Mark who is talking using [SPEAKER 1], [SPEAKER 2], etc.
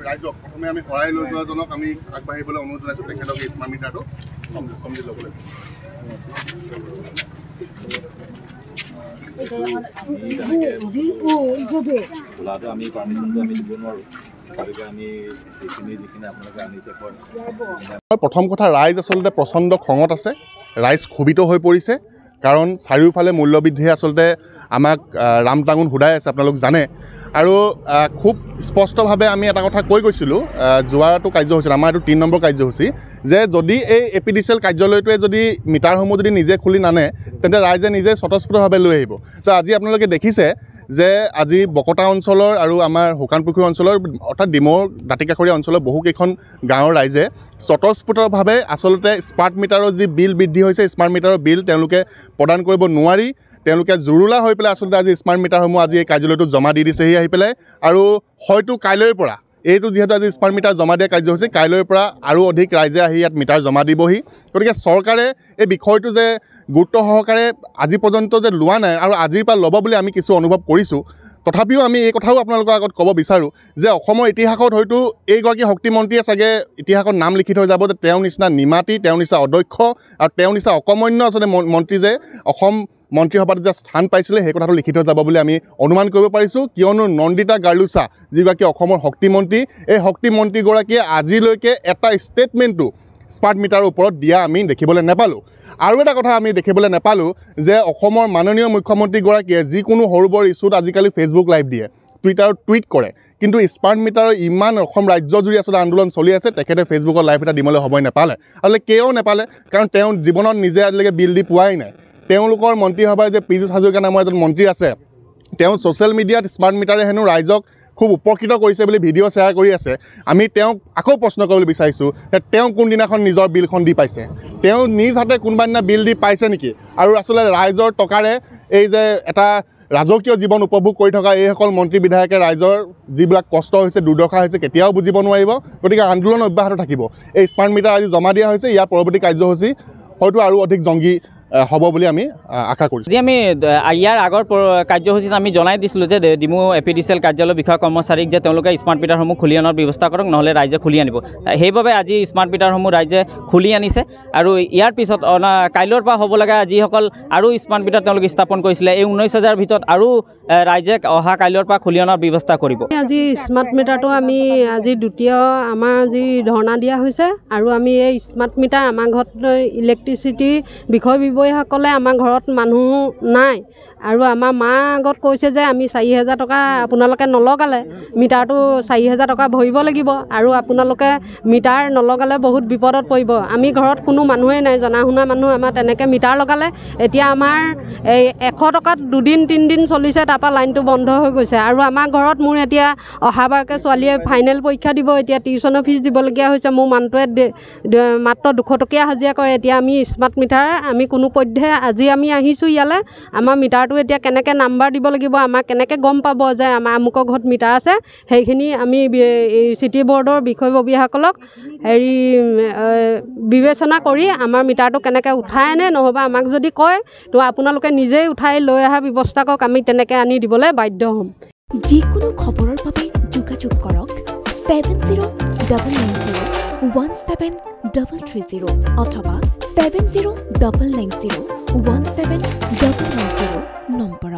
[SPEAKER 1] ৰাইজক প্ৰথমে আমি হৰাই লৈ যোৱাজনক আমি আগবাঢ়িবলৈ অনুৰোধ জনাইছোঁ তেখেতক এই স্মাৰ্ট মিটাৰটো সমজি ল'বলৈ প্ৰথম কথা ৰাইজ আচলতে প্ৰচণ্ড খঙত আছে ৰাইজ ক্ষোভিত হৈ পৰিছে কাৰণ চাৰিওফালে মূল্যবৃদ্ধিয়ে আচলতে আমাক ৰামটাঙোন সুধাই আছে আপোনালোক জানে আৰু খুব স্পষ্টভাৱে আমি এটা কথা কৈ গৈছিলোঁ যোৱাটো কাৰ্যসূচীত আমাৰ এইটো ৩ নম্বৰ কাৰ্যসূচী যে যদি এই APDCL কাৰ্যালয়টোৱে যদি মিটাৰসমূহ যদি নিজে খুলি নানে তেন্তে ৰাইজে নিজে স্বতঃস্ফূৰ্তভাৱে লৈ আহিব তো আজি আপোনালোকে দেখিছে যে আজি বকতা অঞ্চলৰ আৰু আমাৰ শুকানপুখুৰী অঞ্চলৰ অৰ্থাৎ ডিমৌৰ দাঁতিকাষৰীয়া অঞ্চলৰ বহুকেইখন গাঁৱৰ ৰাইজে স্বতঃস্ফূৰ্তভাৱে আচলতে স্মাৰ্ট মিটাৰৰ যি বিল বৃদ্ধি হৈছে স্মাৰ্ট মিটাৰৰ বিল তেওঁলোকে প্ৰদান কৰিব নোৱাৰি তেওঁলোকে জুৰুলা হৈ পেলাই আচলতে আজি স্মাৰ্ট মিটাৰসমূহ আজি এই কাৰ্যালয়টোত জমা দি দিছেহি আহি পেলাই আৰু হয়তো কাইলৈৰ পৰা এইটো যিহেতু আজি স্মাৰ্ট মিটাৰ জমা দিয়া কাৰ্যসূচী কাইলৈৰ পৰা আৰু অধিক ৰাইজে আহি ইয়াত মিটাৰ জমা দিবহি গতিকে চৰকাৰে এই বিষয়টো যে গুৰুত্ব সহকাৰে আজি পৰ্যন্ত যে লোৱা নাই আৰু আজিৰ পৰা ল'ব বুলি আমি কিছু অনুভৱ কৰিছোঁ তথাপিও আমি এই কথাও আপোনালোকৰ আগত ক'ব বিচাৰোঁ যে অসমৰ ইতিহাসত হয়তো এইগৰাকী শক্তিমন্ত্ৰীয়ে চাগে ইতিহাসত নাম লিখি থৈ যাব যে তেওঁৰ নিচিনা নিমাতী তেওঁৰ নিচিনা অদক্ষ আৰু তেওঁৰ নিচিনা অকমন্য আচলতে মন্ত্ৰী যে অসম মন্ত্ৰীসভাত যে স্থান পাইছিলে সেই কথাটো লিখি থৈ যাব বুলি আমি অনুমান কৰিব পাৰিছোঁ কিয়নো নন্দিতা গাৰ্লুচা যিগৰাকী অসমৰ শক্তিমন্ত্ৰী এই শক্তিমন্ত্ৰীগৰাকীয়ে আজিলৈকে এটা ষ্টেটমেণ্টটো স্মাৰ্ট মিটাৰৰ ওপৰত দিয়া আমি দেখিবলৈ নাপালোঁ আৰু এটা কথা আমি দেখিবলৈ নাপালোঁ যে অসমৰ মাননীয় মুখ্যমন্ত্ৰীগৰাকীয়ে যিকোনো সৰু বৰ ইছ্যুত আজিকালি ফেচবুক লাইভ দিয়ে টুইটাৰত টুইট কৰে কিন্তু স্মাৰ্ট মিটাৰৰ ইমান অসম ৰাজ্যজুৰি আচলতে আন্দোলন চলি আছে তেখেতে ফেচবুকত লাইভ এটা দিবলৈ সময় নাপালে আচলতে কিয় নাপালে কাৰণ তেওঁ জীৱনত নিজে আজিলৈকে বিল দি পোৱাই নাই তেওঁলোকৰ মন্ত্ৰীসভাৰ যে পীযুষ হাজৰিকা নামৰ এজন মন্ত্ৰী আছে তেওঁ ছ'চিয়েল মিডিয়াত স্মাৰ্ট মিটাৰে হেনো ৰাইজক খুব উপকৃত কৰিছে বুলি ভিডিঅ' শ্বেয়াৰ কৰি আছে আমি তেওঁক আকৌ প্ৰশ্ন কৰিবলৈ বিচাৰিছোঁ যে তেওঁ কোনদিনাখন নিজৰ বিলখন দি পাইছে তেওঁ নিজ হাতে কোনোবা দিনা বিল দি পাইছে নেকি আৰু আচলতে ৰাইজৰ টকাৰে এই যে এটা ৰাজকীয় জীৱন উপভোগ কৰি থকা এইসকল মন্ত্ৰী বিধায়কে ৰাইজৰ যিবিলাক কষ্ট হৈছে দুৰ্দশা হৈছে কেতিয়াও বুজিব নোৱাৰিব গতিকে আন্দোলন অব্যাহত থাকিব এই স্মাৰ্ট মিটাৰ আজি জমা দিয়া হৈছে ইয়াৰ পৰৱৰ্তী কাৰ্যসূচী হয়তো আৰু অধিক জংগী হ'ব বুলি আমি আশা কৰিছোঁ
[SPEAKER 2] যদি আমি ইয়াৰ আগৰ কাৰ্যসূচীত আমি জনাই দিছিলোঁ যে ডিমৌ APDCL কাৰ্যালয় বিষয়া কৰ্মচাৰীক যে তেওঁলোকে স্মাৰ্ট মিটাৰসমূহ খুলি অনাৰ ব্যৱস্থা কৰক নহ'লে ৰাইজে খুলি আনিব সেইবাবে আজি স্মাৰ্ট মিটাৰসমূহ ৰাইজে খুলি আনিছে আৰু ইয়াৰ পিছত কাইলৈৰ পৰা হ'ব লগা যিসকল আৰু স্মাৰ্ট মিটাৰ তেওঁলোকে স্থাপন কৰিছিলে এই 19,000 ভিতৰত আৰু ৰাইজে অহা কাইলৈৰ পৰা খুলি অনাৰ ব্যৱস্থা কৰিব
[SPEAKER 3] আজি স্মাৰ্ট মিটাৰটো আমি আজি দ্বিতীয় আমাৰ যি ধৰ্ণা দিয়া হৈছে আৰু আমি এই স্মাৰ্ট মিটাৰ আমাৰ ঘৰত ইলেক্ট্ৰিচিটি বিষয়সকলে আমাৰ ঘৰত মানুহ নাই আৰু আমাৰ মা আগত কৈছে যে আমি 4,000 টকা আপোনালোকে নলগালে মিটাৰটো 4,000 টকা ভৰিব লাগিব আৰু আপোনালোকে মিটাৰ নলগালে বহুত বিপদত পৰিব আমি ঘৰত কোনো মানুহেই নাই জনা শুনা মানুহ আমাৰ তেনেকৈ মিটাৰ লগালে এতিয়া আমাৰ এই 100 টকাত 2 দিন 3 দিন চলিছে তাৰপৰা লাইনটো বন্ধ হৈ গৈছে আৰু আমাৰ ঘৰত মোৰ এতিয়া অহাবাৰকৈ ছোৱালীয়ে ফাইনেল পৰীক্ষা দিব এতিয়া টিউশ্যনৰ ফিজ দিবলগীয়া হৈছে মোৰ মানুহটোৱে মাত্ৰ 200 টকীয়া হাজিৰা কৰে এতিয়া আমি স্মাৰ্ট মিটাৰ আমি কোনো পধ্যে আজি আমি আহিছোঁ ইয়ালৈ আমাৰ মিটাৰটো এতিয়া কেনেকৈ নাম্বাৰ দিব লাগিব আমাক কেনেকৈ গম পাব যে আমাৰ আমুকৰ ঘৰত মিটাৰ আছে সেইখিনি আমি চিটি বৰ্ডৰ বিষয়ববীয়াসকলক বিবেচনা কৰি আমাৰ মিটাৰটো কেনেকৈ উঠাই আনে নহ'বা আমাক যদি কয় তো আপোনালোকে নিজেই উঠাই লৈ অহা ব্যৱস্থা কৰক আমি তেনেকৈ আনি দিবলৈ বাধ্য হ'ম
[SPEAKER 4] যিকোনো খবৰৰ বাবে যোগাযোগ কৰক 7099017330 অথবা 7099017390 নম্বৰত